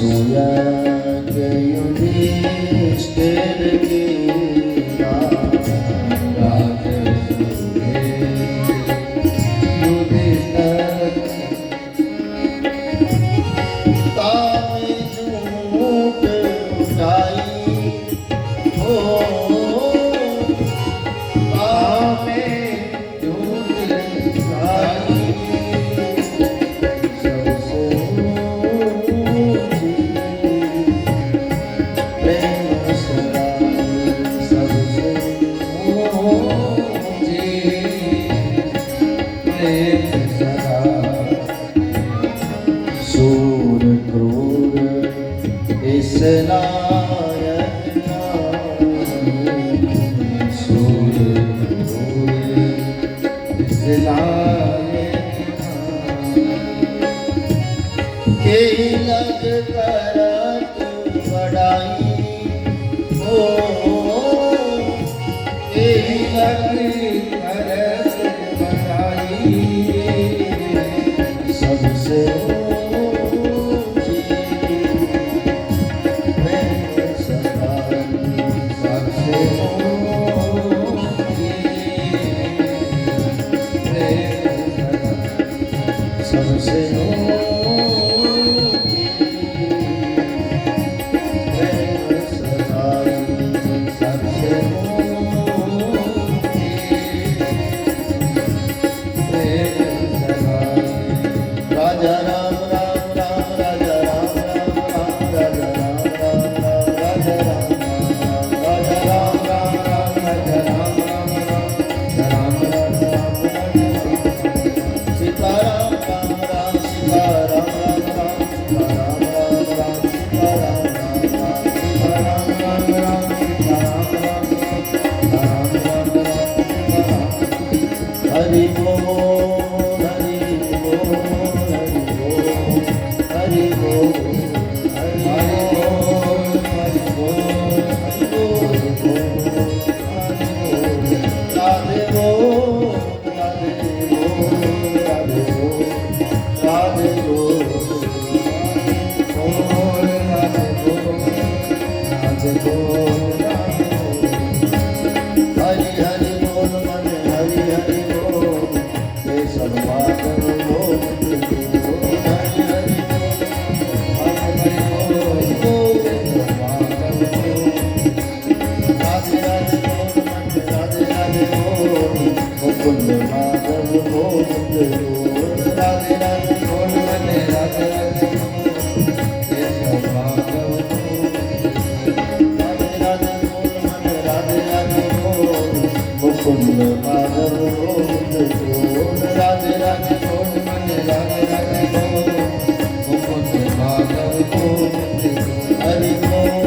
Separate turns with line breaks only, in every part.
सोया के युधिष्ठिर की रात सोए युधिष्ठिर तामे झूठ उठाई हो तामे झूठ उठाई सूर क्रूर इस लायक सूर क्रूर इस लायक के लग करत बड़ाई हो के लग करत बड़ाई सबसे सबसे राजा राम राम राम राजा राम राम राम राजा राम राम राम राजा राम राजा राम राम राम राजा राम राम राम राम राम सीताराम राम राम सीताराम राम राम सीताराम राम राम सीताराम राम राम सीताराम राम राम राम हरि बोल हरि बोल हरि बोल हरि बोल हरि बोल हरि बोल राधे बोल राधे बोल राधे बोल राधे बोल राधे बोल राधे बोल हरि हरि बोल मन हरि हरि बोल ये सब बात बोल हरि हरि मुकुंद माधव गोविंद राधे राधे बोल बने राधे राधे राधे बोल बने राधे राधे बोल मुकुंद माधव गोविंद राधे राधे बोल बने राधे राधे बोल मुकुंद माधव गोविंद हरि बोल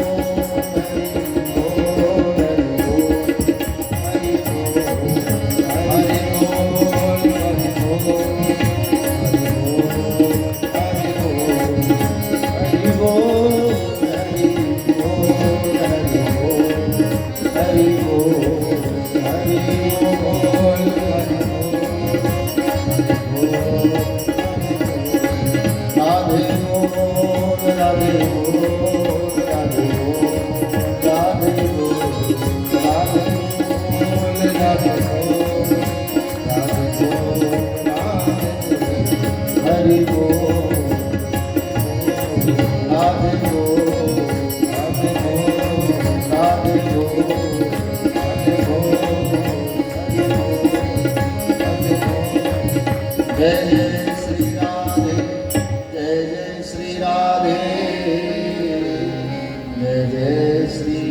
हरि बोल राधे बोल राधे बोल राधे बोल राधे बोल जय जय श्री राधे जय जय श्री राधे जय जय श्री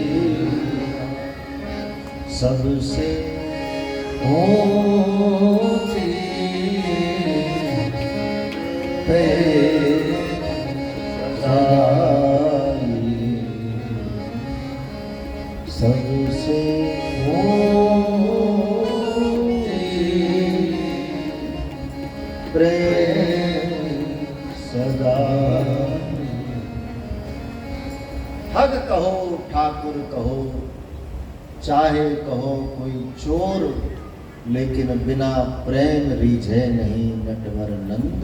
सबसे ऊंची सबसे प्रेम सदा ठग कहो ठाकुर कहो चाहे कहो कोई चोर लेकिन बिना प्रेम रीझे नहीं नटवर नंद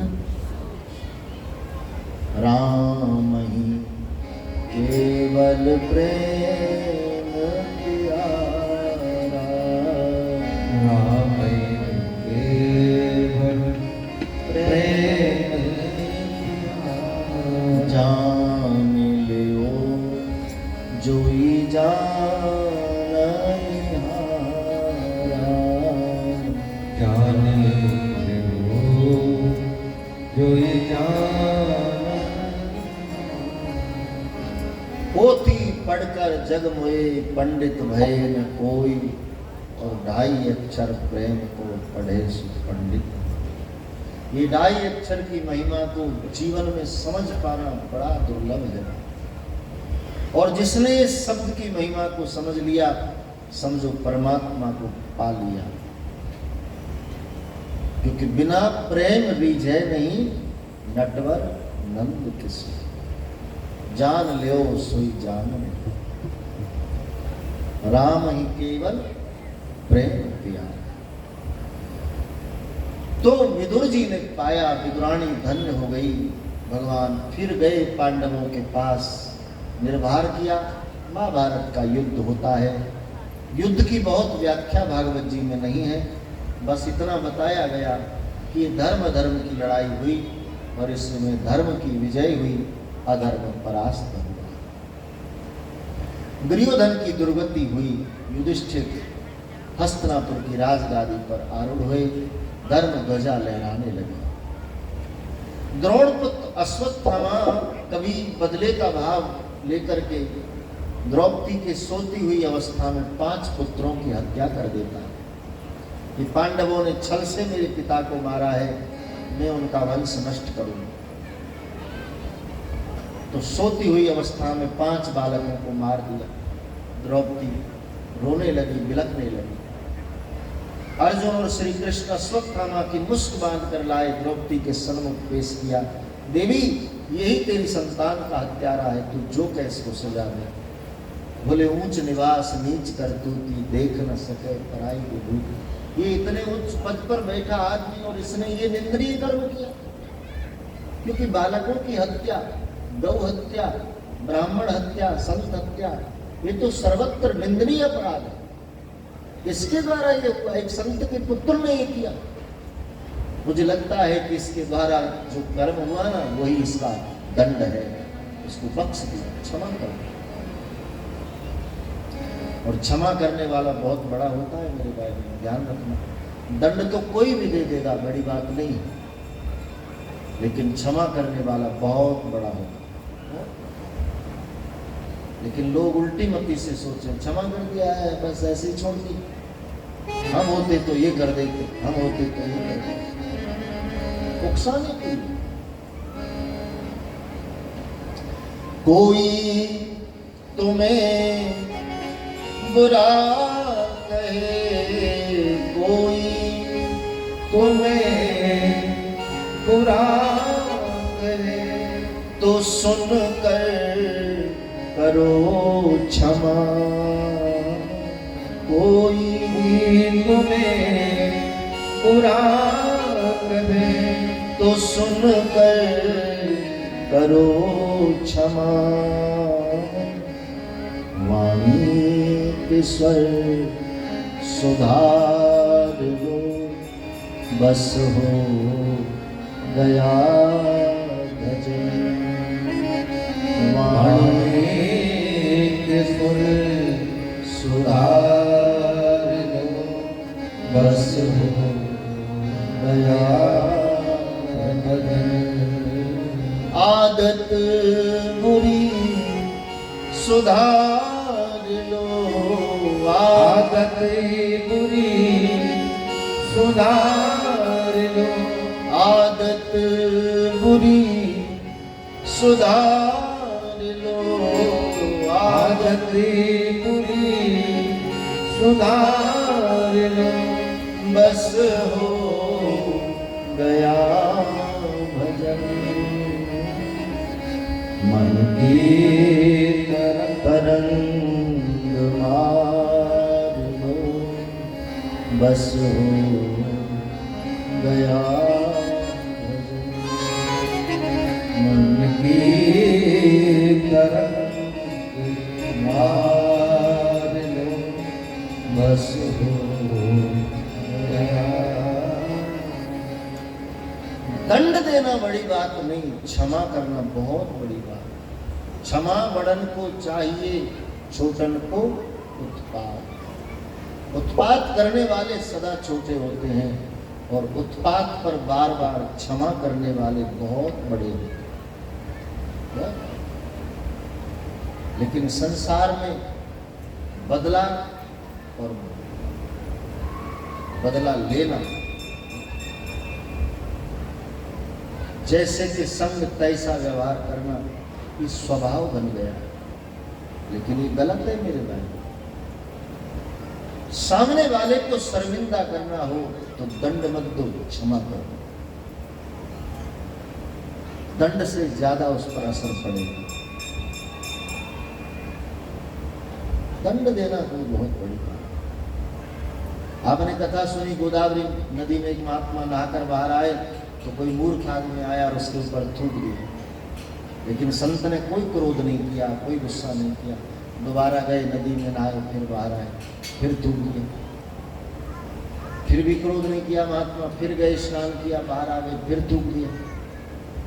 राम ही केवल प्रेम प्यारा,
राम केवल प्रेम
जान लियो जोई जाननिहारा,
जान लो जोई जान।
पोथी पढ़कर जग मोए पंडित भय न कोई, और 2.5 अक्षर प्रेम को पढ़े सु पंडित। ये 2.5 अक्षर की महिमा को जीवन में समझ पाना बड़ा दुर्लभ है, और जिसने इस शब्द की महिमा को समझ लिया, समझो परमात्मा को पा लिया। क्योंकि बिना प्रेम रीझे नहीं, नटवर नंद किसी, जान लियो सोई जान। राम ही केवल प्रेम प्यार। तो विदुर जी ने पाया, विदुरानी धन्य हो गई। भगवान फिर गए पांडवों के पास, निर्भर किया। महाभारत का युद्ध होता है। युद्ध की बहुत व्याख्या भागवत जी में नहीं है, बस इतना बताया गया कि धर्म धर्म की लड़ाई हुई और इसमें धर्म की विजय हुई, अधर्म परास्त हुआ। दुर्योधन की दुर्गति हुई, युधिष्ठिर हस्तिनापुर की राजगादी पर आरूढ़ हुए, धर्म ध्वजा लहराने लगे। द्रोणपुत्र अश्वत्थामा कभी बदले का भाव लेकर के द्रौपदी के सोती हुई अवस्था में 5 पुत्रों की हत्या कर देता है कि पांडवों ने छल से मेरे पिता को मारा है, मैं उनका वंश नष्ट करूंगा। तो सोती हुई अवस्था में 5 बालकों को मार दिया। द्रौपदी रोने लगी, बिलखने लगी। अर्जुन और श्री कृष्ण अश्वत्थामा की मुस्क बांध कर लाए, द्रौपदी के सन्मुख पेश किया। देवी, यही तेरी संतान का हत्यारा है, तू जो कह इसको सजा दे। बोले ऊंच निवास नीच करतूती, देख न सके पराई विभूति। ये इतने उच्च पद पर बैठा आदमी और इसने ये निंदनीय कर्म किया। क्योंकि बालकों की हत्या, गौ हत्या, ब्राह्मण हत्या, संत हत्या, ये तो सर्वत्र निंदनीय अपराध है। इसके द्वारा ये हुआ, एक संत के पुत्र ने ये किया। मुझे लगता है कि इसके द्वारा जो कर्म हुआ ना, वही इसका दंड है। इसको बख्श दिया, क्षमा कर। और क्षमा करने वाला बहुत बड़ा होता है मेरे भाई, ध्यान रखना। दंड तो कोई भी दे देगा, बड़ी बात नहीं, लेकिन क्षमा करने वाला बहुत बड़ा होगा। लेकिन लोग उल्टी मती से सोचे, क्षमा कर दिया है बस ऐसे ही छोड़ दी, हम होते तो ये कर देते, हम होते तो ये कर देते, उकसाने के लिए। कोई तुम्हें बुरा कहे, कोई तुम्हें बुरा करे, तो सुन कर करो क्षमा। कोई तुम्हें बुरा करे, तो सुन कर करो क्षमा। वाणी के स्वर सुधार लो, बस हो गया भजन। वाणी के स्वर सुधार लो, बस हो गया भजन। आदत बुरी सुधार लो, आदत बुरी सुधार लो, आदत बुरी सुधार लो, आदत बुरी सुधार लो, बस हो गया भजन। मन की तरंग मार लो, बस हो गया भजन। मन की तरंग बस हो गया। दंड देना बड़ी बात नहीं, क्षमा करना बहुत बड़ी बात। क्षमा बड़न को चाहिए, छोटन को उत्पात। उत्पात करने वाले सदा छोटे होते हैं और उत्पात पर बार बार क्षमा करने वाले बहुत बड़े होते हैं। लेकिन संसार में बदला और बदला लेना, जैसे कि संग तैसा व्यवहार करना, ये स्वभाव बन गया। लेकिन ये गलत है मेरे भाई। सामने वाले को शर्मिंदा करना हो तो दंड मत दो, क्षमा करो। दंड से ज्यादा उस पर असर पड़ेगा। दंड देना कोई बहुत बड़ी बात। आपने कथा सुनी, गोदावरी नदी में एक महात्मा नहाकर बाहर आए तो कोई मूर्ख आदमी आया और उसके ऊपर थूक दिया। लेकिन संत ने कोई क्रोध नहीं किया, कोई गुस्सा नहीं किया। दोबारा गए, नदी में नहाए, फिर बाहर आए, फिर थूक दिए। फिर भी क्रोध नहीं किया महात्मा, फिर गए, स्नान किया, बाहर आ गए, फिर थूक दिए।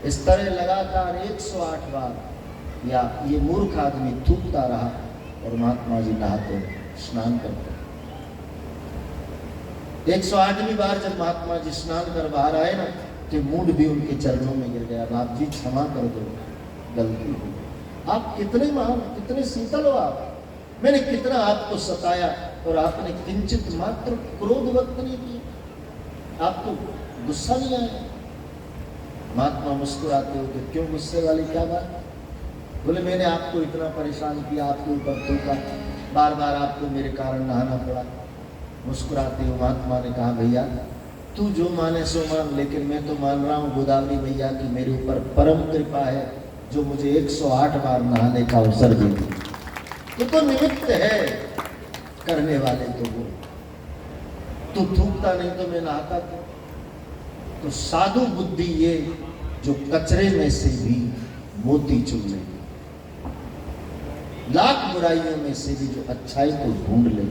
इस तरह लगातार 108 बार या ये मूर्ख आदमी थूकता रहा और महात्मा जी नहाते स्नान करते। 108वीं बार जब महात्मा जी स्नान कर बाहर आए ना, तो मूड भी उनके चरणों में गिर गया। बाप जी क्षमा कर दो, गलती हो। आप कितने महान, कितने शीतल हो आप। मैंने कितना आपको सताया और आपने किंचित मात्र क्रोध व्यक्त नहीं किया, आपको गुस्सा नहीं आया। महात्मा मुस्कुराते हो कि क्यों, गुस्से वाली क्या बात। बोले मैंने आपको इतना परेशान किया, आपके ऊपर थूका, बार बार आपको मेरे कारण नहाना पड़ा। मुस्कुराते हो महात्मा ने कहा भैया तू जो माने सो मान, लेकिन मैं तो मान रहा हूँ गोदावरी भैया की मेरे ऊपर परम कृपा है जो मुझे 108 बार नहाने का अवसर दे दी। तो निमित्त है करने वाले तो वो, तो थूकता नहीं तो मैं नहाता था। तो साधु बुद्धि ये जो कचरे में से भी मोती चुन ले, लाख बुराइयों में से भी जो अच्छाई को ढूंढ ले,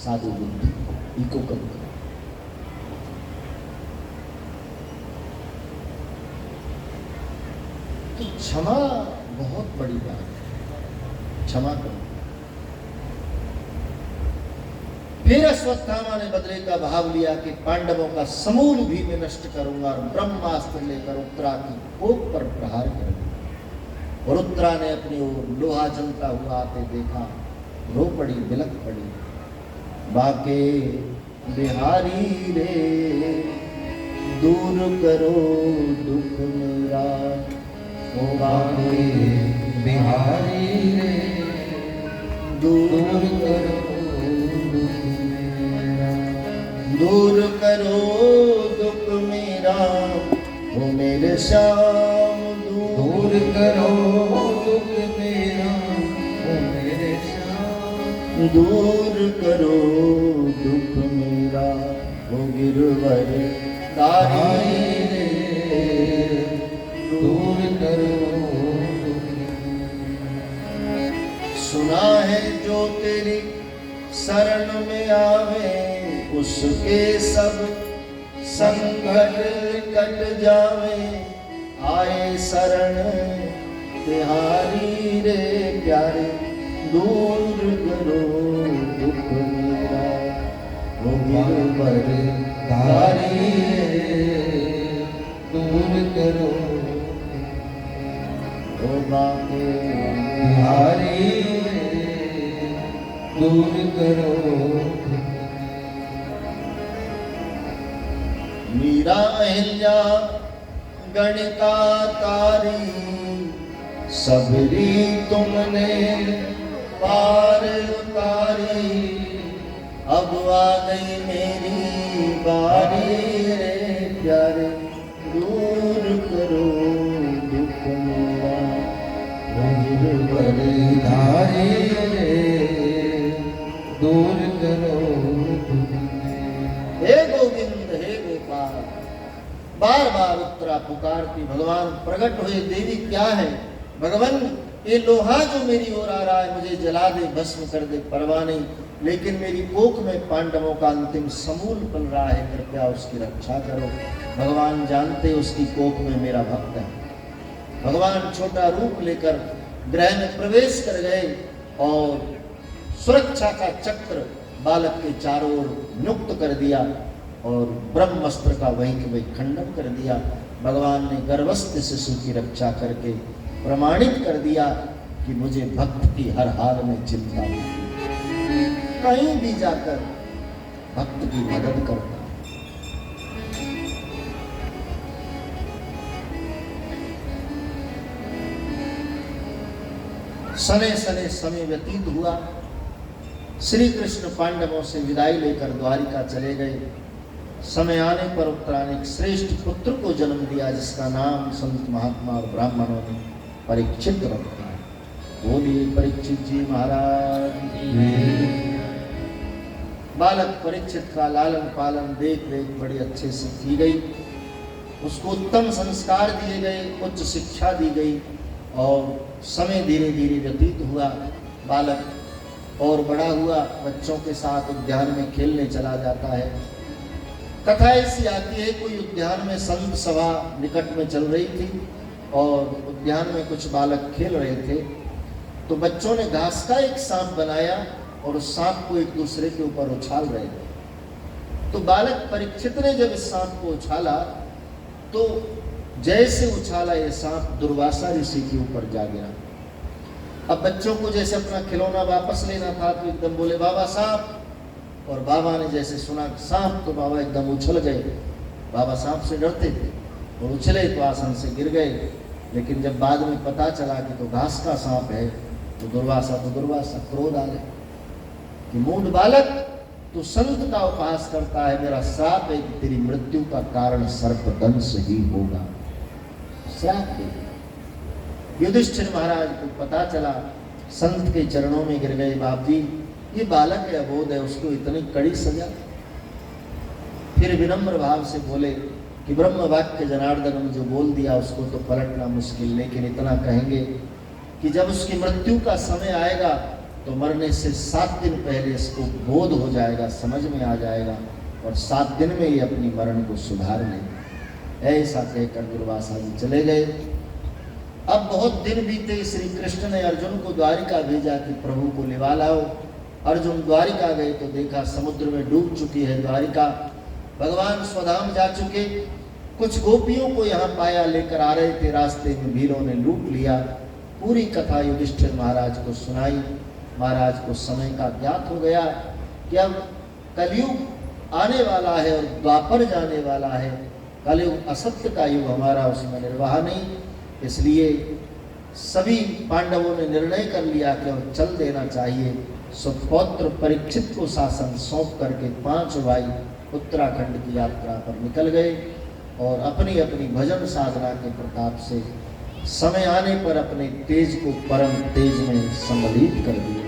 साधु बुद्धि इको कब। तो क्षमा बहुत बड़ी बात है, क्षमा करो। फिर अश्वत्थामा ने बदले का भाव लिया कि पांडवों का समूल भी मैं नष्ट करूंगा और ब्रह्मास्त्र लेकर उत्तरा की कोप पर प्रहार करूंगा। और उत्तरा ने अपनी ओर लोहा जलता हुआ आते देखा, रो पड़ी, बिलक पड़ी। बाके बिहारी रे दूर करो दुख मेरा, ओ बाके बिहारी रे दूर करो दुख मेरा, दूर करो दुख मेरा, ओ मेरे श्याम दूर करो दुख मेरा, ओ मेरे श्याम दूर करो दुख मेरा, ओ गिरवर तारी रे दूर करो दुख मेरा। सुना है जो तेरी शरण में आवे उसके सब संकट कट जावे, आए शरण तिहारी रे प्यारे, दूर करो दुख मेरा, ओ गिरवर तारी रे दूर करो, ओ बाके बिहारी रे दूर करो। मीरा अहिल्या गणिका तारी, सबरी तुमने पार उतारी, अब आ गई मेरी बारी रे प्यारे, दूर करो दुख मेरा, गिरवर धारी रे दूर करो दुख मेरा। हे गोविंद, हे गोपाल, बार बार उत्तरा पुकारती, भगवान प्रकट हुए, देवी क्या है। भगवान ये लोहा जो मेरी ओर आ रहा है मुझे जला दे, भस्म कर दे, परवाह नहीं, लेकिन मेरी कोख में पांडवों का अंतिम समूल पल रहा है, कृपया उसकी रक्षा करो। भगवान जानते उसकी कोख में मेरा भक्त है। भगवान छोटा रूप लेकर गृह में प्रवेश कर गए और सुरक्षा का चक्र बालक के चारों ओर नियुक्त कर दिया और ब्रह्मास्त्र का वहीं के वहीं खंडन कर दिया। भगवान ने गर्भस्थ शिशु की रक्षा करके प्रमाणित कर दिया कि मुझे भक्त की हर हाल में चिंता होती, कहीं भी जाकर भक्त की मदद करता। समय व्यतीत हुआ। श्री कृष्ण पांडवों से विदाई लेकर द्वारिका चले गए। समय आने पर उत्तरायण श्रेष्ठ पुत्र को जन्म दिया, जिसका नाम संत महात्मा और ब्राह्मणों ने परीक्षित रखा है। बोलिए परीक्षित जी महाराज। बालक परीक्षित का लालन पालन देख रेख बड़ी अच्छे से की गई। उसको उत्तम संस्कार दिए गए, उच्च शिक्षा दी गई और समय धीरे धीरे व्यतीत हुआ। बालक और बड़ा हुआ, बच्चों के साथ उद्यान में खेलने चला जाता है। कथा ऐसी आती है, कोई उद्यान में संत सभा निकट में चल रही थी और उद्यान में कुछ बालक खेल रहे थे, तो बच्चों ने घास का एक सांप बनाया और उस सांप को एक दूसरे के ऊपर उछाल रहे थे। तो बालक परीक्षित ने जब इस सांप को उछाला तो जैसे उछाला ये सांप दुर्वासा ऋषि के ऊपर जा गिरा। अब बच्चों को जैसे अपना खिलौना वापस लेना था तो एकदम बोले बाबा सांप, और बाबा ने जैसे सुना सांप तो बाबा एकदम उछल गए। बाबा सांप से डरते थे और उछले तो आसन से गिर गए। लेकिन जब बाद में पता चला कि तो घास का सांप है तो दुर्वासा क्रोध आ गया कि मूढ़ बालक, तू संत का उपहास करता है, मेरा श्राप है कि तेरी मृत्यु का कारण सर्पदंश ही होगा। श्राप दे। युधिष्ठिर महाराज को पता चला, संत के चरणों में गिर गए। बाप जी, ये बालक है, अबोध है, उसको इतनी कड़ी सजा। फिर विनम्र भाव से बोले कि ब्रह्म वाक्य जनार्दन जो बोल दिया उसको तो पलटना मुश्किल, लेकिन इतना कहेंगे कि जब उसकी मृत्यु का समय आएगा तो मरने से 7 दिन पहले इसको बोध हो जाएगा, समझ में आ जाएगा और 7 दिन में ही अपनी मरण को सुधार लेगा। ऐसा कहकर दुर्वासा जी चले गए। अब बहुत दिन बीते। श्री कृष्ण ने अर्जुन को द्वारिका भेजा कि प्रभु को लिवा लाओ। अर्जुन द्वारिका गए तो देखा समुद्र में डूब चुकी है द्वारिका। भगवान स्वधाम जा चुके। कुछ गोपियों को यहाँ पाया, लेकर आ रहे थे, रास्ते में भीलों ने लूट लिया। पूरी कथा युधिष्ठिर महाराज को सुनाई। महाराज को समय का ज्ञात हो गया कि अब कलयुग आने वाला है और द्वापर जाने वाला है। कलयुग असत्य का युग, हमारा उसमें निर्वाह नहीं। इसलिए सभी पांडवों ने निर्णय कर लिया कि अब चल देना चाहिए। सुपौत्र परीक्षित को शासन सौंप करके 5 भाई उत्तराखंड की यात्रा पर निकल गए और अपनी अपनी भजन साधना के प्रताप से समय आने पर अपने तेज को परम तेज में सम्मिलित कर दिया।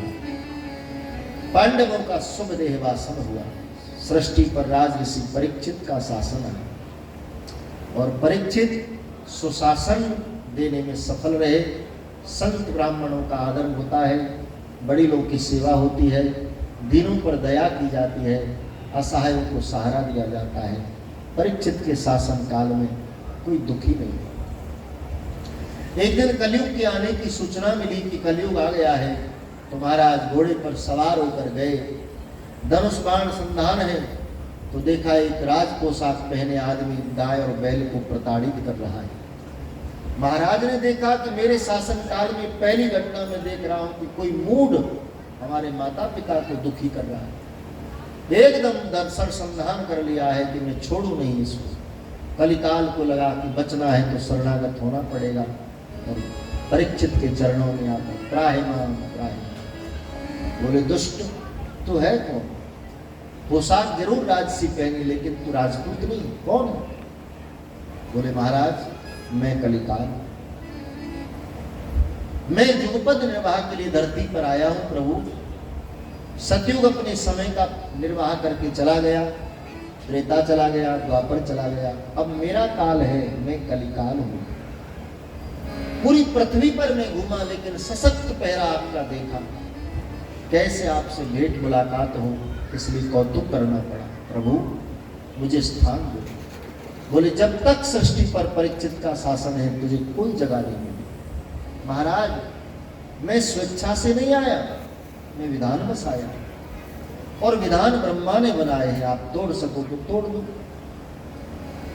पांडवों का शुभ देहवासन हुआ। सृष्टि पर राजऋषि परीक्षित का शासन है और परीक्षित सुशासन देने में सफल रहे। संत ब्राह्मणों का आदर होता है, बड़ी लोग की सेवा होती है, दीनों पर दया की जाती है, असहायों को सहारा दिया जाता है। परीक्षित के शासन काल में कोई दुखी नहीं। एक दिन कलयुग के आने की सूचना मिली कि कलयुग आ गया है, तो महाराज घोड़े पर सवार होकर गए। धनुष बाण संधान है तो देखा एक राज पोशाक पहने आदमी गाय और बैल को प्रताड़ित कर रहा है। महाराज ने देखा कि मेरे शासन काल में पहली घटना में देख रहा हूं कि कोई मूढ़ हमारे माता पिता को दुखी कर रहा है। एकदम दर्शन संधान कर लिया है कि मैं छोड़ू नहीं इसको। कलिकाल को लगा कि बचना है तो शरणागत होना पड़ेगा और परीक्षित के चरणों में आकर त्राहिमाम त्राहिमाम बोले, दुष्ट तू है कौन? पोशाक जरूर राजसी पहनी, लेकिन तू राजपूत नहीं, कौन है? बोले महाराज मैं कलिकाल, मैं युगपद निर्वाह के लिए धरती पर आया हूं प्रभु। सतयुग अपने समय का निर्वाह करके चला गया, त्रेता चला गया, द्वापर चला गया, अब मेरा काल है, मैं कलिकाल हूं। पूरी पृथ्वी पर मैं घूमा लेकिन सशक्त पहरा आपका देखा। कैसे आपसे भेंट मुलाकात हो, इसलिए कौतुक करना पड़ा। प्रभु मुझे स्थान दो। बोले जब तक सृष्टि पर परीक्षित का शासन है तुझे कोई जगह नहीं मिली। महाराज मैं स्वेच्छा से नहीं आया, मैं विधान बस आया, और विधान ब्रह्मा ने बनाए हैं, आप तोड़ सको तो तोड़ दो।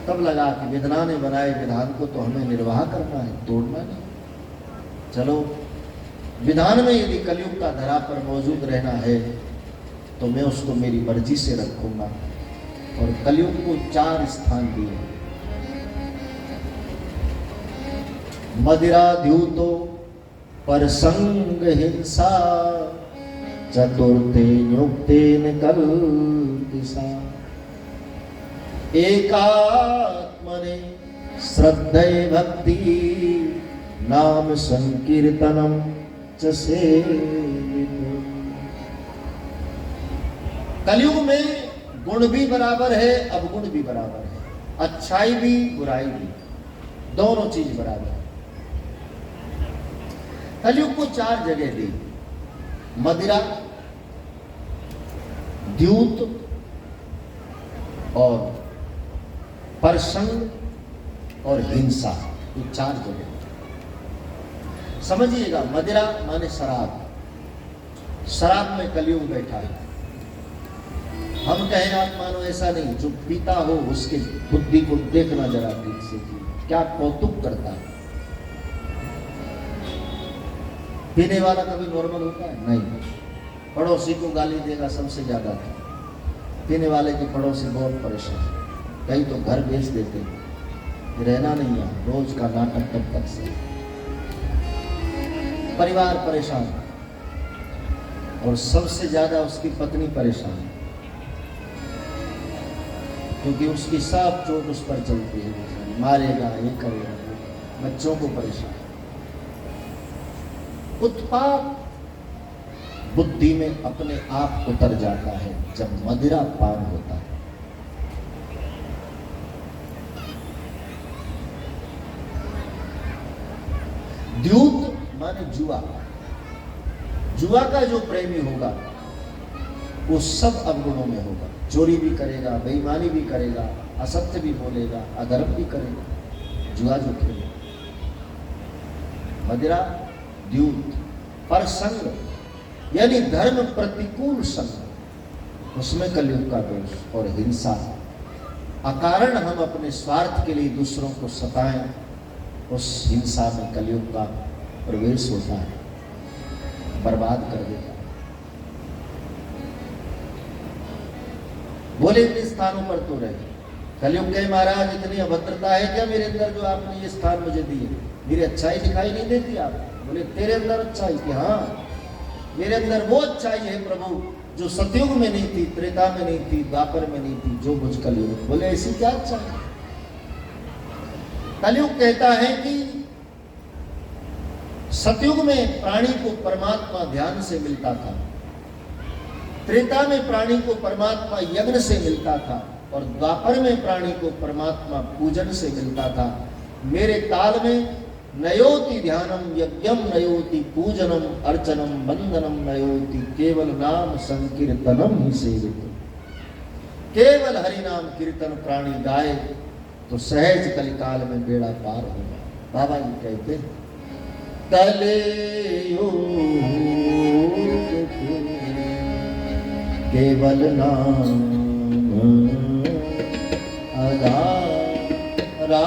तब लगा कि विधान ने बनाए विधान को तो हमें निर्वाह करना है, तोड़ना नहीं। चलो विधान में यदि कलयुग का धरा पर मौजूद रहना है तो मैं उसको मेरी मर्जी से रखूंगा। और कलयुग को 4 स्थान दिए। मदिरा द्यूतो पर संग हिंसा चतुर्थे युक्तेन कल दिशा एकात्मने श्रद्धे भक्ति नाम संकीर्तनम च सेवितो। कलयुग में गुण भी बराबर है, अवगुण भी बराबर है, अच्छाई भी बुराई भी, दोनों चीज बराबर है। कलयुग को 4 जगह दी। मदिरा, द्यूत और परसंग और हिंसा, ये 4 जगह। समझिएगा, मदिरा माने शराब। शराब में कलयुग बैठा है। हम कहें आप मानो, ऐसा नहीं। जो पीता हो उसके बुद्धि को देखना जरा ठीक से, क्या कौतुक करता है। पीने वाला कभी नॉर्मल होता है? नहीं। पड़ोसी को गाली देगा सबसे ज्यादा। पीने वाले के पड़ोसी बहुत परेशान, कहीं तो घर बेच देते, रहना नहीं है, रोज का नाटक तब तक से। परिवार परेशान, और सबसे ज्यादा उसकी पत्नी परेशान, क्योंकि उसकी सब चोट उस पर चलती है। मारेगा, ये करेगा, बच्चों को परेशान। उत्पात बुद्धि में अपने आप उतर जाता है जब मदिरा पान होता है। द्यूत माने जुआ। जुआ का जो प्रेमी होगा वो सब अवगुणों में होगा। चोरी भी करेगा, बेईमानी भी करेगा, असत्य भी बोलेगा, अधर्म भी करेगा, जुआ जो खेलेगा। मदिरा, द्यूत, परसंग यानी धर्म प्रतिकूल संग, उसमें कलयुग का दोष। और हिंसा, अकारण हम अपने स्वार्थ के लिए दूसरों को सताएं, उस हिंसा में कलयुग का प्रवेश होता है, बर्बाद कर देता है। बोले इतने स्थानों पर तो रहे। कलयुग के महाराज इतनी अभद्रता है क्या मेरे अंदर जो आपने ये स्थान मुझे दिए? मेरी अच्छाई दिखाई नहीं देती आप? बोले तेरे अंदर अच्छाई कि हाँ, मेरे अंदर वो अच्छाई है प्रभु जो सतयुग में नहीं थी, त्रेता में नहीं थी, द्वापर में नहीं थी, जो मुझ कलयुग। बोले ऐसी क्या अच्छाई? कलयुग कहता है कि सतयुग में प्राणी को परमात्मा ध्यान से मिलता था, त्रेता में प्राणी को परमात्मा यज्ञ से मिलता था, और द्वापर में प्राणी को परमात्मा पूजन से मिलता था। मेरे काल में नयोति ध्यानम यज्ञम नयोति पूजनम अर्चनम वंदनम नयोति केवल नाम संकीर्तनम ही सेवित। केवल हरि नाम कीर्तन प्राणी गाए तो सहज कलिकाल में बेड़ा पार होगा। बाबा जी कहते कलयुग केवल नाम आधारा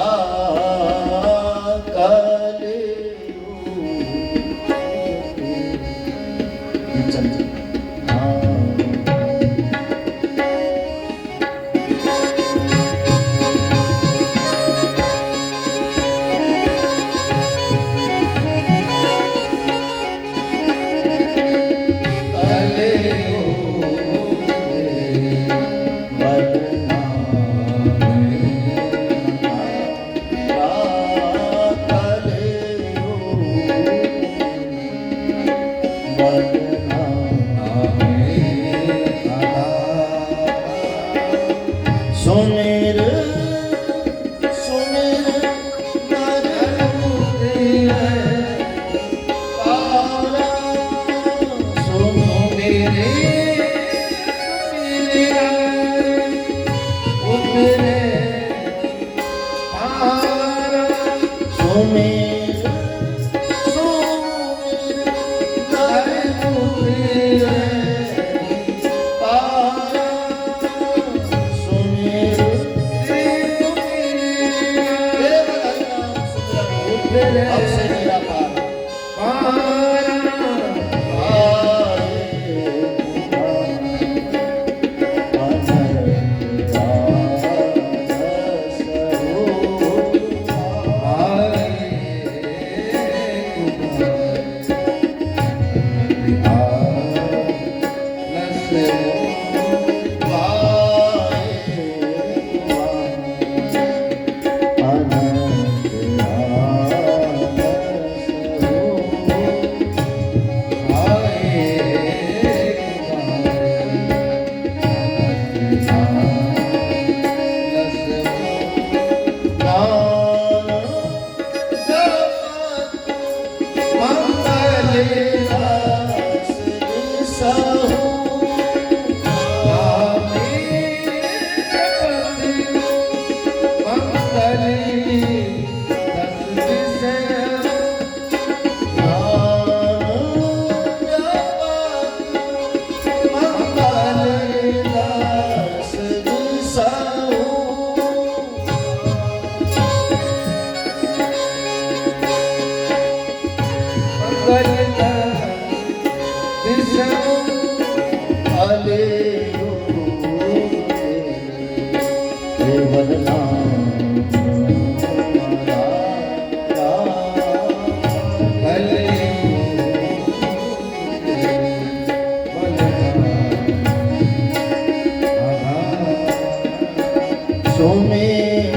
केवल नाम राम सुमेर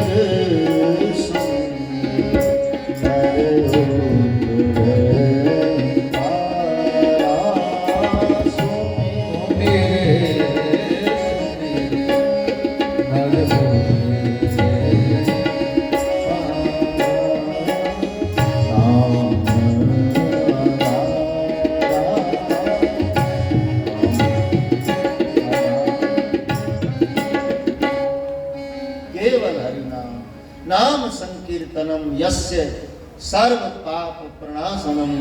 केवल हरि नाम नाम संकीर्तनम यस्य सर्व पाप प्रणाशनम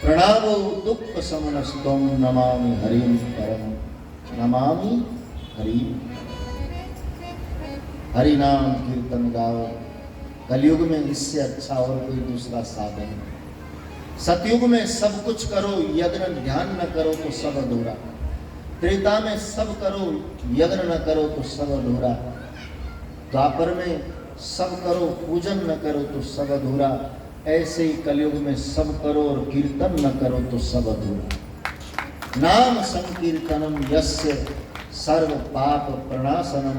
प्रणामो दुख समनस्तम नमामि हरिम परम नमामि हरि हरि नाम कीर्तन गाओ। कलयुग में इससे अच्छा और कोई दूसरा साधन नहीं। सतयुग में सब कुछ करो, यज्ञ ध्यान न करो तो सब अधूरा। त्रेता में सब करो, यज्ञ न करो तो सब अधूरा। द्वापर में सब करो, पूजन न करो तो सब अधूरा। ऐसे ही कलयुग में सब करो और कीर्तन न करो तो सब अधूरा। नाम संकीर्तनम यस्य सर्व पाप प्रणाशनम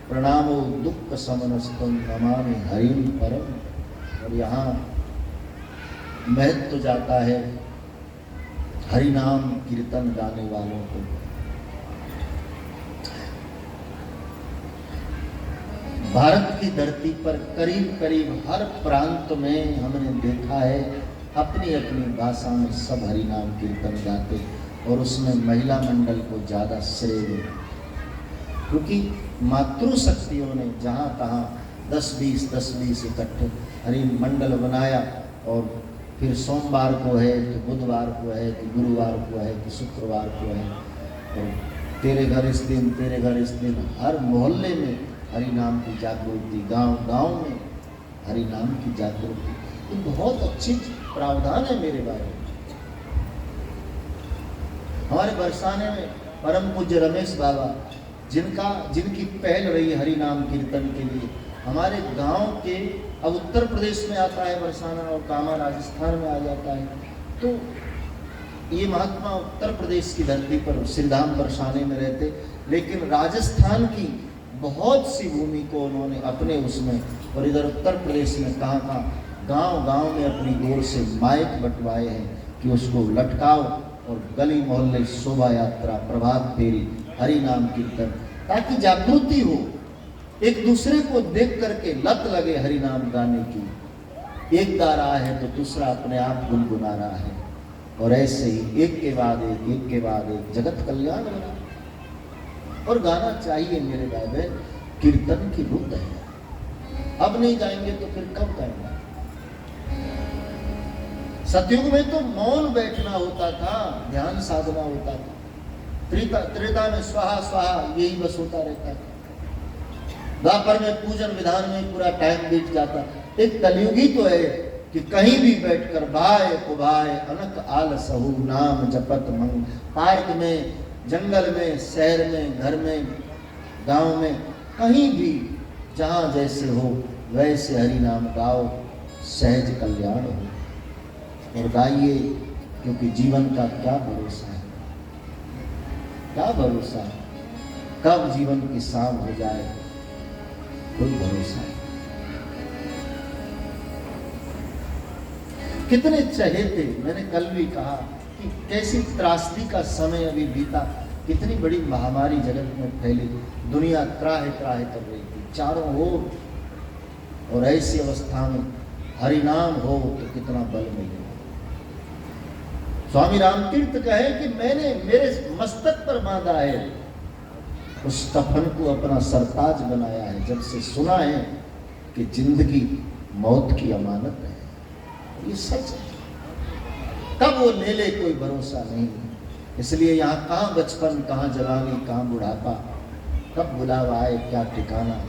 प्रणामो दुख समनस्तम नमामि हरिम परम। और यहाँ महत्व जाता है हरि नाम कीर्तन गाने वालों को। भारत की धरती पर करीब करीब हर प्रांत में हमने देखा है अपनी अपनी भाषा में सब हरि नाम कीर्तन गाते और उसमें महिला मंडल को ज़्यादा श्रेय देते, क्योंकि मातृशक्तियों ने जहाँ तहाँ 10-20 इकट्ठे हरि मंडल बनाया। और फिर सोमवार को है कि बुधवार को है कि गुरुवार को है कि शुक्रवार को है, और तेरे घर इस दिन, तेरे घर इस दिन, हर मोहल्ले में हरि नाम की जागृति, गांव गांव में हरि नाम की जागृति। तो बहुत अच्छी प्रावधान है मेरे भाई। हमारे बरसाने में परम पूज्य रमेश बाबा जिनकी पहल रही हरि नाम कीर्तन के लिए, हमारे गांव के, अब उत्तर प्रदेश में आता है बरसाना और कामा राजस्थान में आ जाता है। तो ये महात्मा उत्तर प्रदेश की धरती पर श्रीधाम बरसाने में रहते, लेकिन राजस्थान की बहुत सी भूमि को उन्होंने अपने उसमें, और इधर उत्तर प्रदेश में कहाँ कहाँ गांव गांव में अपनी ओर से माइक बंटवाए हैं कि उसको लटकाओ और गली मोहल्ले शोभा यात्रा, प्रभात फेरी, हरि नाम कीर्तन, ताकि जागृति हो, एक दूसरे को देख करके लत लगे हरि नाम गाने की। एक गा रहा है तो दूसरा अपने आप गुनगुना रहा है, और ऐसे ही एक के बाद एक जगत कल्याण हो रहा है। और गाना चाहिए मेरे भाई बहन, कीर्तन की रुत है। अब नहीं गाएंगे तो फिर कब गाएंगे? सतयुग में तो मौन बैठना होता था, ध्यान साधना होता था। त्रेता में स्वाहा स्वाहा यही बस होता रहता था। द्वापर में पूजन विधान में पूरा टाइम बीत जाता। एक कलयुगी तो है कि कहीं भी बैठकर भाई कुभाए अनक आल सहु नाम जपत मंग। पार्क में, जंगल में, शहर में, घर में, गांव में, कहीं भी जहाँ जैसे हो वैसे हरि नाम गाओ, सहज कल्याण हो। और गाइए, क्योंकि जीवन का क्या भरोसा है, क्या भरोसा है, कब जीवन की शाम हो जाए कोई भरोसा नहीं। कितने चहेते, मैंने कल भी कहा कि कैसी त्रासदी का समय अभी बीता, कितनी बड़ी महामारी जगत में फैली, दुनिया त्राहे त्राहे कर रही थी चारों ओर, और ऐसी अवस्था में हरि नाम हो तो कितना बल मिले। स्वामी रामतीर्थ कहे कि मैंने मेरे मस्तक पर बांधा है, उस कफन को अपना सरताज बनाया है, जब से सुना है कि जिंदगी मौत की अमानत है। ये सच है, कब वो ले ले कोई भरोसा नहीं। इसलिए यहाँ कहाँ बचपन, कहाँ जवानी, कहाँ बुढ़ापा, कब बुलावा आए क्या ठिकाना।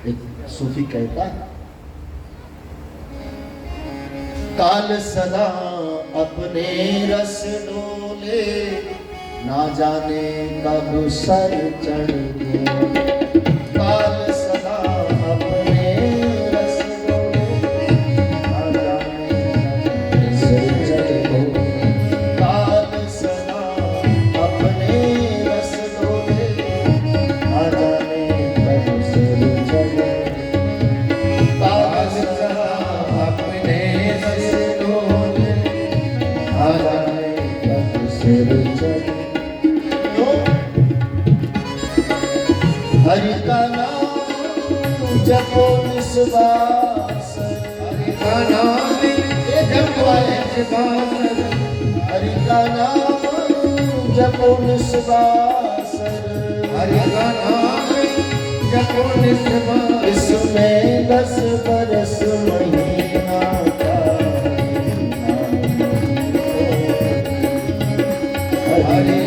एक सूफी कहता है, काल सदा अपने रस डोले, ना जाने कब सर चढ़ गए। काल सदा हरि का नाम जपो निस्वास,
हरि का नाम जपो निस्वास,
हरि का नाम जपो निस्वास,
हरि का नाम जपो निस्वास।
इसमें 10 बरस महीना का
हरि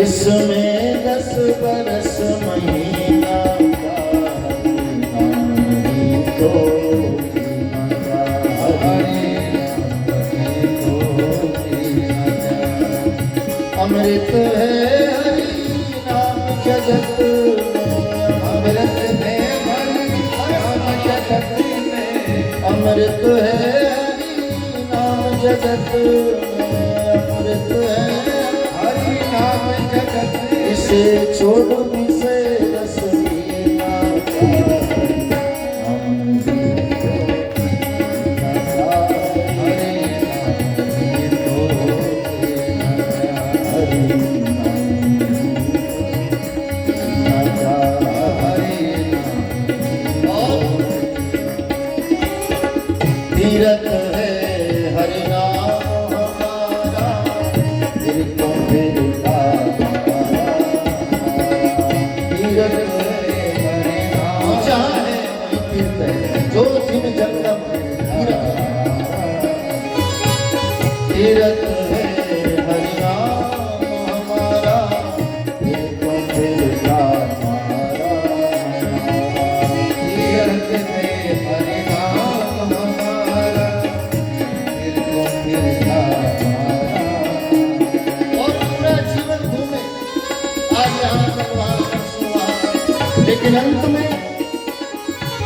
इसमें 10 बरस महीना का नाम तो अमृत है हरि नाम जगत में,
अमृत है हरि नाम जगत में,
अमृत है हरि नाम जगत में, अमृत है
हरि नाम जगत में।
इसे छोड़ से रस पीना तीरथ है हरि नाम हमारा, तीर्थों फिरता तीरथ है हरि नाम, जहाँ है वहीं तीर्थ है, जो जिन जगदम तीरथ है हरि नाम हमारा, तीर्थों फिरता
तीरथ है हरि नाम हमारा, तीर्थों फिरता
और पूरा जीवन घूमे, आज यहाँ कल वहाँ परसों वहाँ, लेकिन अंत में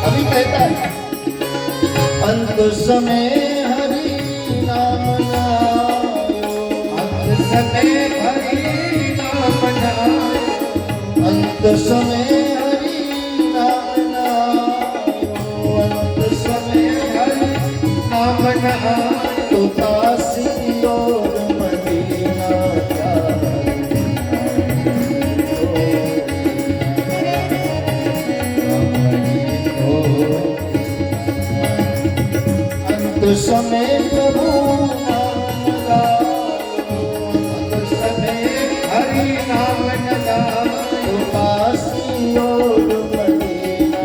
अभी कहता है अंत समय हरि नाम नायो,
अंत समय हरि नाम नायो,
अंत समय हरि नाम नायो, अंत समय
हरि नाम नायो।
तो काशी और मदीना अंत समय प्रभु नाम गाओ,
अंत समय हरि नाम नायो,
तो काशी और मदीना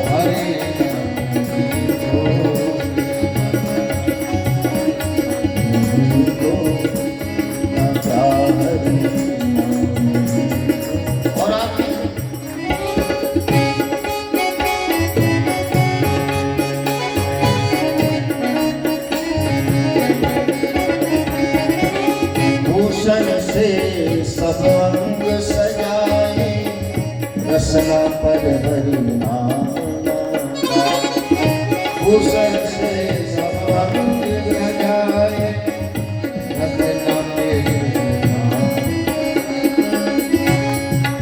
हरि
और आप भूषण से सब अंग सजाए, रसना पर हरि नाम गाए। भूषण से सब अंग
सजाए, रसना मेरे नाम।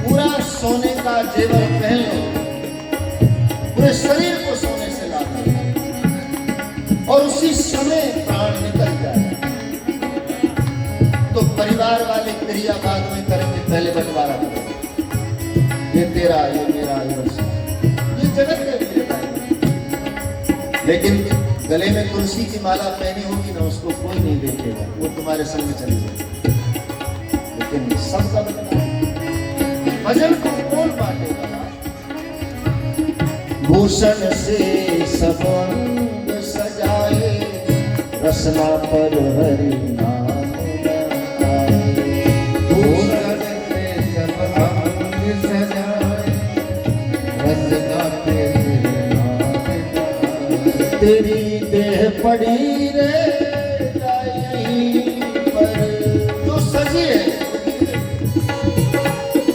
पूरा सोने का जेवर पहन लो, पूरे शरीर को सोने से ला दो और उसी समय प्राण निकल जाए, तो परिवार वाले क्रिया बाद में करेंगे, पहले बंटवारा करो, ये तेरा ये मेरा ये उसका, ये जगत के लिए है। लेकिन गले में तुलसी की माला पहनी होगी ना, उसको कोई नहीं देखेगा, वो तुम्हारे संग में चली जाएगी। लेकिन सबका बदला भजन को कौन बांटेगा? भूषण से सब अंग सजाए, रसना पर हरि नाम गाए।
भूषण से सब अंग सजाए, रसना मेरे नाम गाए।
तेरी देह पड़ी रे यहीं पर, जो सजी है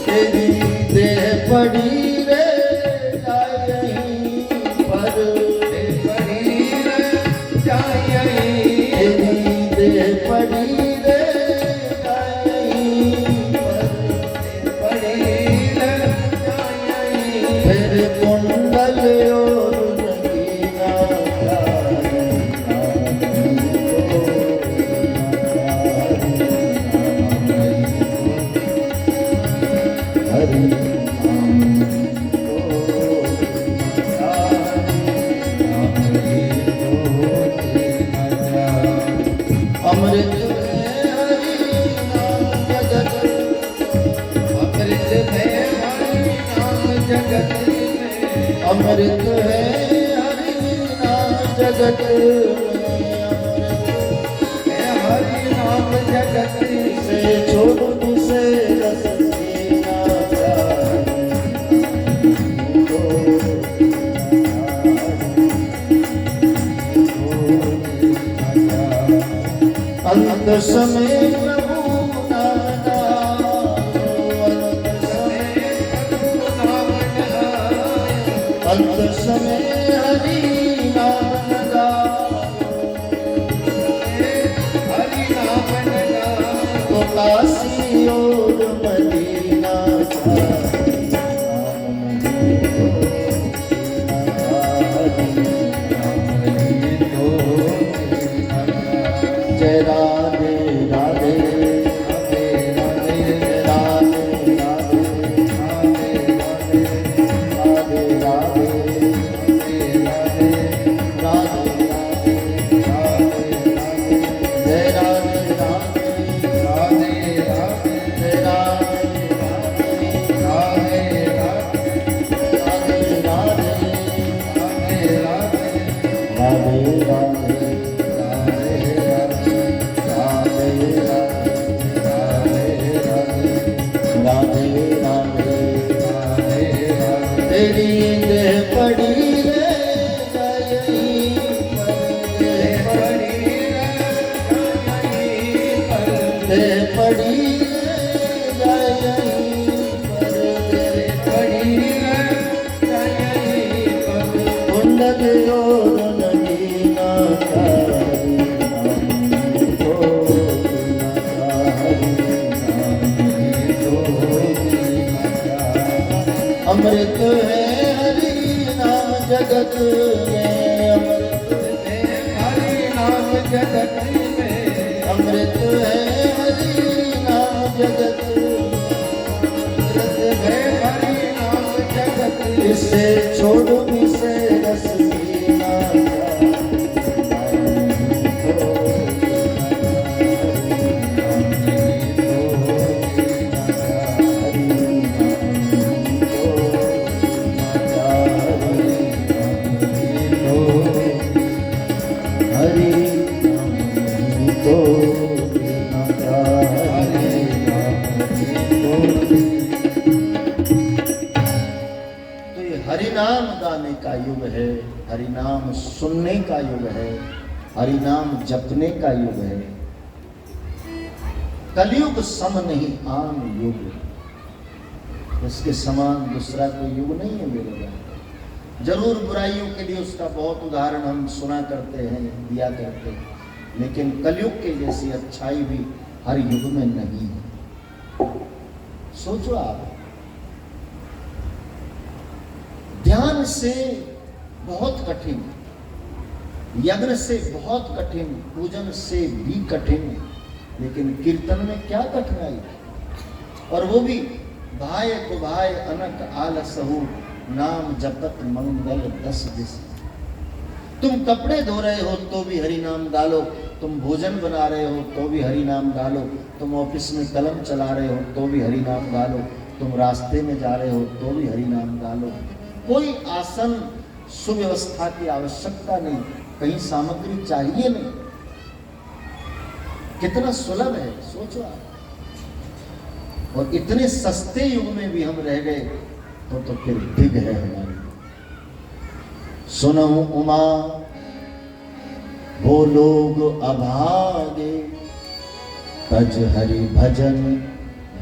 तेरी देह पड़ी रे यहीं पर,
पड़ी जाए,
तेरी देह पड़ी रे यहीं पर,
पड़ी जाए।
फिर कुंडल और नगीना गाए। जगत
हरि नाम जगत
से छोड़ से रस पीना अंत समय प्रभु नाना अंत समय हरि नाम
हरि नाम
तो काशी और मदीना जय राधे राधे राधे राधे राधे राधे तेरी देह पड़ी रे देह पड़ी कुंडल और नगीना अमृत है हरि नाम जगत में अमृत है
हरि नाम जगत में
अमृत है हरि नाम जगत
है हरि नाम जगत
इसे छोड़ इसे रस पीना हरि नाम गाने का युग है, हरि नाम सुनने का युग है, हरि नाम जपने का युग है। कलयुग सम नहीं आम युग, इसके समान दूसरा कोई युग नहीं है मेरे भाई। जरूर बुराइयों के लिए उसका बहुत उदाहरण हम सुना करते हैं, दिया करते हैं, लेकिन कलयुग के जैसी अच्छाई भी हर युग में नहीं है। सोचो आप, ध्यान से बहुत कठिन, यज्ञ से बहुत कठिन, पूजन से भी कठिन, लेकिन कीर्तन में क्या कठिनाई है। और वो भी भाई को भाई अनक आलसहु नाम जपत मंगल 10 दिस। तुम कपड़े धो रहे हो तो भी हरि नाम गालो, तुम भोजन बना रहे हो तो भी हरि नाम गालो, तुम ऑफिस में कलम चला रहे हो तो भी हरि नाम गालो, तुम रास्ते में जा रहे हो तो भी हरि नाम गालो। कोई आसन सुव्यवस्था की आवश्यकता नहीं, कहीं सामग्री चाहिए नहीं। कितना सुलभ है, सोचो आप। और इतने सस्ते युग में भी हम रह गए तो फिर दिग है हमारी। सुनो उमा वो लोग अभागे, तज हरि भजन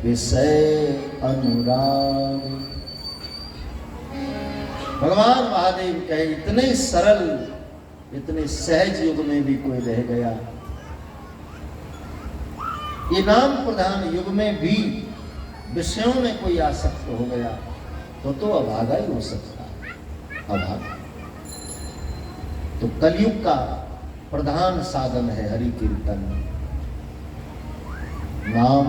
विषय अनुराग। भगवान महादेव कहे इतने सरल, इतने सहज युग में भी कोई रह गया, ये नाम प्रधान युग में भी विषयों में कोई आसक्त हो गया तो अभागा ही हो सकता है, अभागा। तो कलयुग का प्रधान साधन है हरि कीर्तन। नाम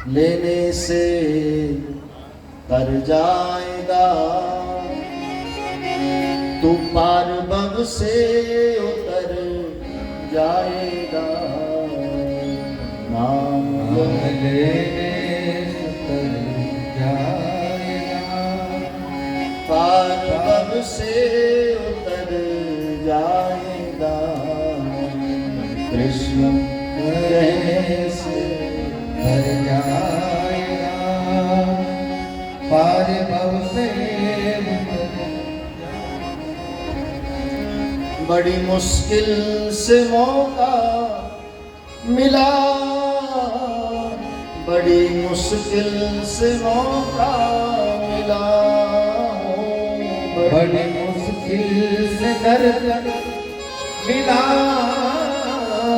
लेने से तर जाएगा तू पार भव से उतर जाएगा। नाम
लेने से तर जाएगा,
पार भव से उतर जाएगा कृष्ण कहने से
तर जाएगा पार भव से
बड़ी मुश्किल से मौका मिला, बड़ी मुश्किल से मौका मिला,
बड़ी मुश्किल से दर्द मिला,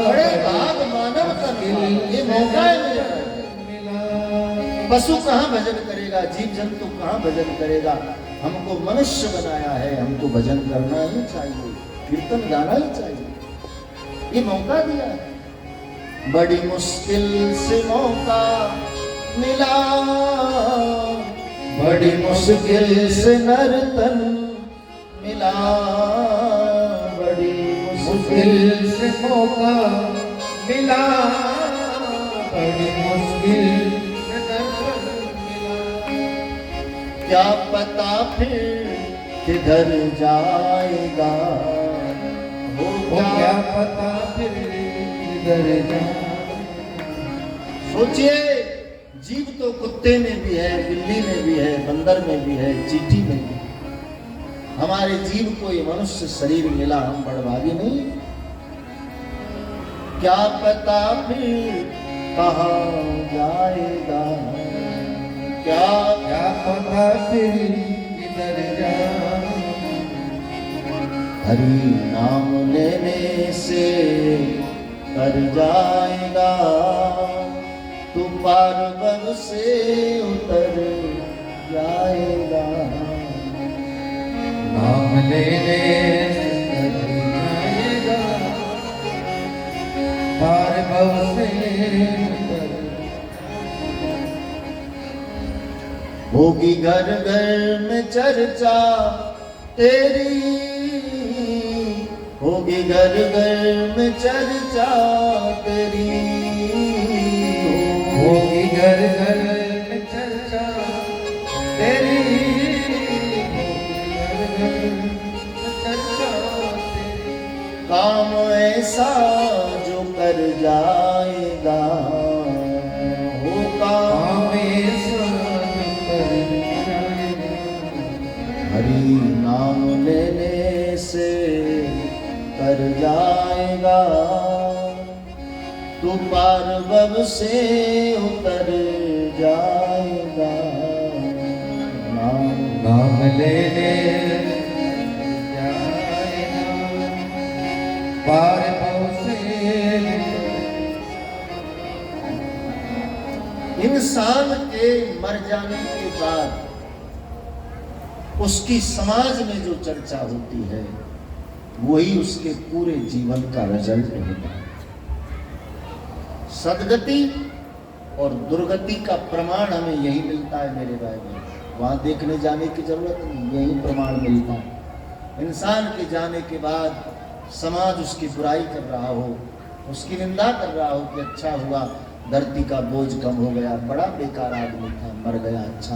बड़े भाग मानव का ये मौका मिला। पशु कहाँ भजन करेगा, जीव जंतु कहाँ भजन करेगा? हमको मनुष्य बनाया है, हमको भजन करना ही चाहिए, कीर्तन गाना ही चाहिए। ये मौका दिया है, बड़ी मुश्किल से मौका मिला, बड़ी मुश्किल से नर्तन मिला, बड़ी
मुश्किल से मौका मिला, बड़ी मुश्किल से दर्द मिला।
क्या पता फिर किधर जाएगा,
वो क्या पता फिर किधर जाएगा।
सोचिए, जीव तो कुत्ते में भी है, बिल्ली में भी है, बंदर में भी है, चींटी में भी है। हमारे जीव को ये मनुष्य शरीर मिला, हम बड़भागी नहीं? क्या पता फिर कहाँ जाएगा,
क्या पता फिर किधर जाएगा।
हरि नाम लेने से कर जाएगा, तू पार बन से उतर जाएगा।
नाम लेने से कर जाएगा, पार भव से उतर।
होगी घर घर में चर्चा तेरी, होगी घर घर में चर्चा तेरी,
होगी घर घर में चर्चा तेरी, होगी घर घर में चर्चा तेरी।
काम ऐसा जो कर जाएगा, हो काम
ऐसा जो कर जाएगा।
हरि नाम लेने से कर जाएगा, तू पार भव से उतर जाएगा।
नाम लेने जाएगा, पार भव से।
इंसान के मर जाने के बाद उसकी समाज में जो चर्चा होती है, वही उसके पूरे जीवन का रिजल्ट होता है। सदगति और दुर्गति का प्रमाण हमें यही मिलता है मेरे भाई बहन, वहां देखने जाने की जरूरत नहीं, यही प्रमाण मिलता है। इंसान के जाने के बाद समाज उसकी बुराई कर रहा हो, उसकी निंदा कर रहा हो कि अच्छा हुआ धरती का बोझ कम हो गया, बड़ा बेकार आदमी था, मर गया, अच्छा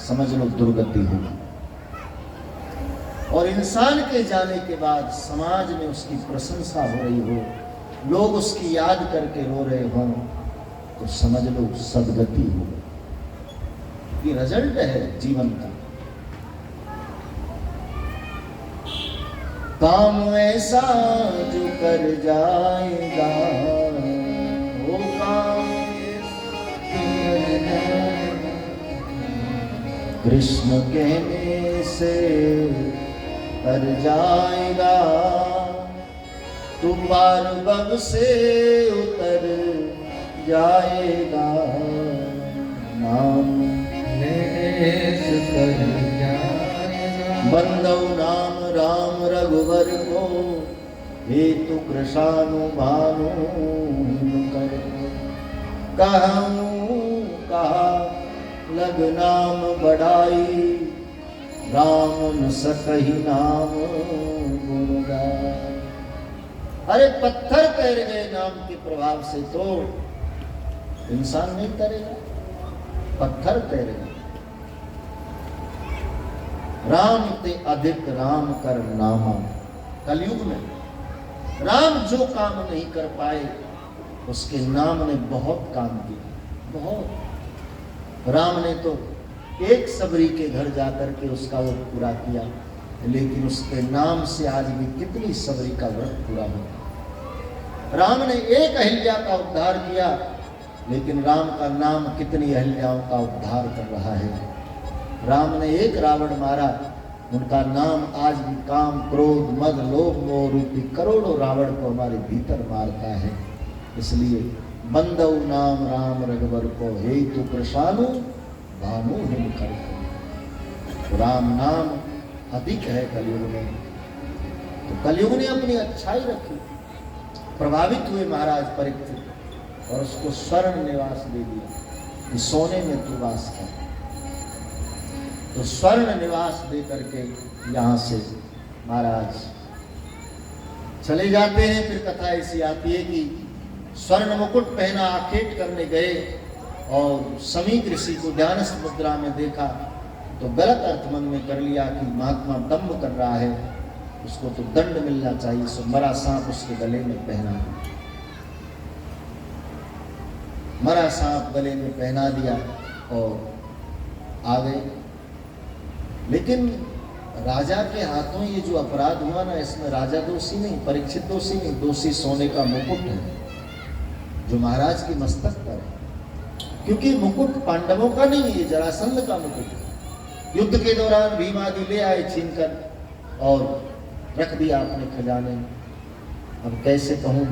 समझ लो दुर्गति होगी। और इंसान के जाने के बाद समाज में उसकी प्रशंसा हो रही हो, लोग उसकी याद करके रो रहे हों, तो समझ लो सदगति हो। ये रिजल्ट है जीवन का। काम ऐसा जो कर जाएगा, वो काम कृष्ण कहने से कर जाएगा, तू पार भव से उतर जाएगा। नाम
लेने से कर जाएगा,
बंदौ नाम राम रघुवर को, हेतु कृशानुभानु कर। कहूँ कहा लग नाम बढ़ाई, राम न सकहि नाम गुण गाय। अरे पत्थर तैर गए नाम के प्रभाव से, तो इंसान नहीं तैरेगा, पत्थर तैर गए। राम ते अधिक राम कर नामा, कलयुग में राम जो काम नहीं कर पाए उसके नाम ने बहुत काम किया, बहुत। राम ने तो एक सबरी के घर जाकर के उसका वो पूरा किया, लेकिन उसके नाम से आज भी कितनी सबरी का व्रत पूरा होता। राम ने एक अहिल्या का उद्धार किया, लेकिन राम का नाम कितनी अहिल्याओं का उद्धार कर रहा है। राम ने एक रावण मारा, उनका नाम आज भी काम, क्रोध, मद, लोभ, मोह रूपी करोड़ों रावण को हमारे भीतर मारता है। इसलिए बंदऊ नाम राम रघुवर को हे तु प्रसानु भानु हिम कर। तो राम नाम अधिक है कलयुग में। तो कलयुग ने अपनी अच्छाई रखी, प्रभावित हुए महाराज परीक्षित और उसको स्वर्ण निवास दे दिया कि सोने में तू वास कर। तो स्वर्ण निवास दे करके यहाँ से महाराज चले जाते हैं। फिर कथा ऐसी आती है कि स्वर्ण मुकुट पहना आखेट करने गए और समीक ऋषि को ध्यानस्थ मुद्रा में देखा तो गलत अर्थ मन में कर लिया कि महात्मा दम्भ कर रहा है, उसको तो दंड मिलना चाहिए। सो मरा सांप उसके गले में पहना, मरा सांप गले में पहना दिया और आ गए। लेकिन राजा के हाथों ये जो अपराध हुआ ना, इसमें राजा दोषी नहीं, परीक्षित दोषी नहीं, दोषी सोने का मुकुट है जो महाराज की मस्तक पर है। क्योंकि मुकुट पांडवों का नहीं है, ये जरासंध का मुकुट है। युद्ध के दौरान भीम आदि ले आए छीनकर और रख दिया अपने खजाने। अब कैसे कहूं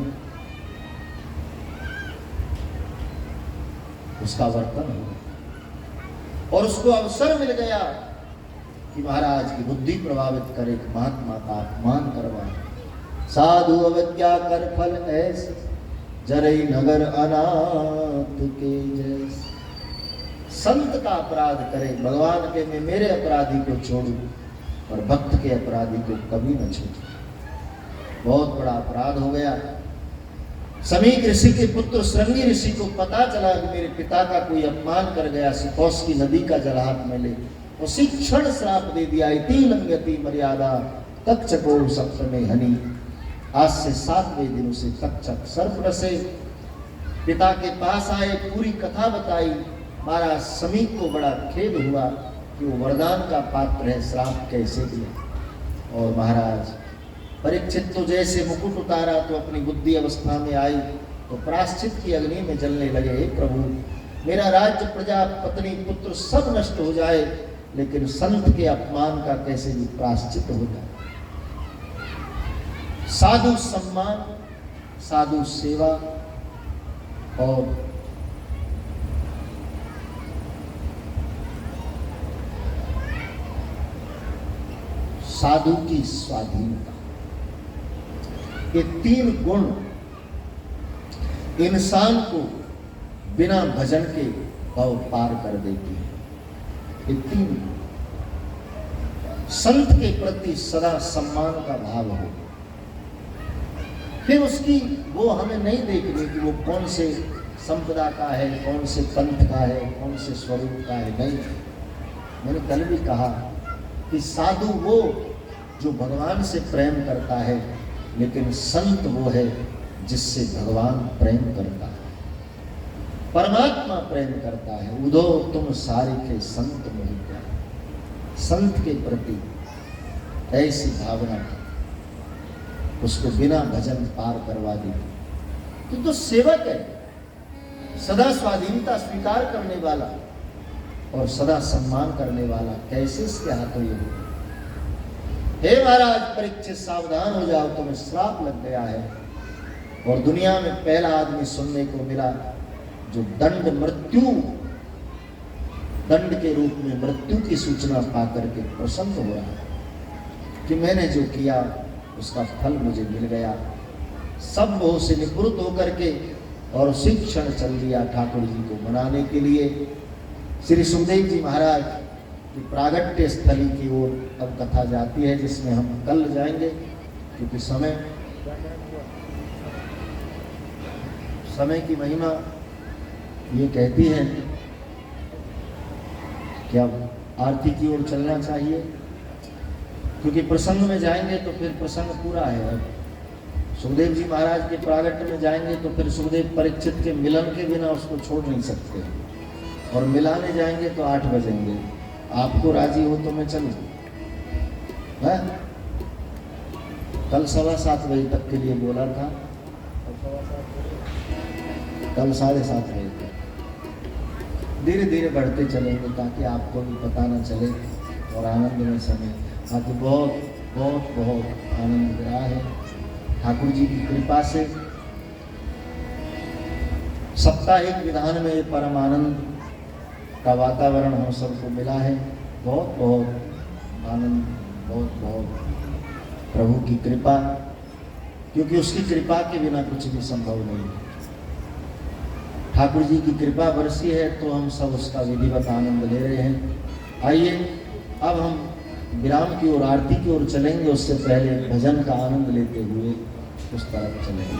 उसका वर्तन हो, और उसको अवसर मिल गया कि महाराज की बुद्धि प्रभावित करे, महात्मा का अपमान करवाए। साधु अवज्ञा कर फल ऐसे, जरई नगर अनाथ के जैसे। संत का अपराध करे, भगवान के मैं मेरे अपराधी को छोड़ू और भक्त के अपराधी को कभी न छोड़ू। बहुत बड़ा अपराध हो गया। समीक ऋषि के पुत्र श्रृंगी ऋषि को पता चला कि मेरे पिता का कोई अपमान कर गया, सुतौष की नदी का जल हाथ में ले उसी क्षण श्राप दे दिया। इति लंघयति मर्यादा तक्षको सप्तमे हनि। आज से 7वें दिन उसे तक्षक सर्प रसे। पिता के पास आए, पूरी कथा बताई। महाराज समीक को बड़ा खेद हुआ कि वो वरदान का पात्र है, श्राप कैसे दिया। और महाराज परीक्षित तो जैसे मुकुट उतारा तो अपनी बुद्धि अवस्था में आई तो प्रायश्चित की अग्नि में जलने लगे। हे प्रभु, मेरा राज्य, प्रजा, पत्नी, पुत्र सब नष्ट हो जाए, लेकिन संत के अपमान का कैसे भी प्रायश्चित हो जाए। साधु सम्मान, साधु सेवा और साधु की स्वाधीनता, ये 3 गुण इंसान को बिना भजन के भव पार कर देती है। ये 3 संत के प्रति सदा सम्मान का भाव हो। फिर उसकी वो हमें नहीं देखनी कि वो कौन से संप्रदा का है, कौन से पंथ का है, कौन से स्वरूप का है। नहीं, मैंने कल भी कहा कि साधु वो जो भगवान से प्रेम करता है, लेकिन संत वो है जिससे भगवान प्रेम करता है, परमात्मा प्रेम करता है। उदो तुम सारी के संत मोहित। संत के प्रति ऐसी भावना उसको बिना भजन पार करवा दी। तो सेवक है, सदा स्वाधीनता स्वीकार करने वाला और सदा सम्मान करने वाला, कैसे इसके हाथों ये हो। हे महाराज परीक्षित, सावधान हो जाओ, तुम्हें श्राप लग गया है। और दुनिया में पहला आदमी सुनने को मिला जो दंड, मृत्यु, दंड के रूप में मृत्यु की सूचना पाकर के प्रसन्न हो रहा है कि मैंने जो किया उसका फल मुझे मिल गया। सब मोह से निवृत्त होकर के और उसी क्षण चल दिया ठाकुर जी को मनाने के लिए। श्री सुखदेव जी महाराज की प्रागट्य स्थली की ओर अब कथा जाती है, जिसमें हम कल जाएंगे, क्योंकि समय की महिमा ये कहती है कि अब आरती की ओर चलना चाहिए। क्योंकि प्रसंग में जाएंगे तो फिर प्रसंग पूरा है। अब सुखदेव जी महाराज के प्रागट्य में जाएंगे तो फिर सुखदेव परीक्षित के मिलन के बिना उसको छोड़ नहीं सकते, और मिलाने जाएंगे तो 8 बजेंगे। आपको राजी हो तो मैं चलूँ? कल 7:15 बजे तक के लिए बोला था, कल 7:30 बजे तक। धीरे धीरे बढ़ते चलेंगे ताकि आपको भी पता न चले और आनंद में समय। बाकी बहुत बहुत बहुत आनंद रहा है ठाकुर जी की कृपा से। साप्ताहिक विधान में ये परम आनंद का वातावरण हम सबको मिला है। बहुत बहुत आनंद, बहुत बहुत प्रभु की कृपा, क्योंकि उसकी कृपा के बिना कुछ भी संभव नहीं है। ठाकुर जी की कृपा बरसी है तो हम सब उसका विधिवत आनंद ले रहे हैं। आइए अब हम विराम की ओर, आरती की ओर चलेंगे। उससे पहले भजन का आनंद लेते हुए उस तरफ चलेंगे।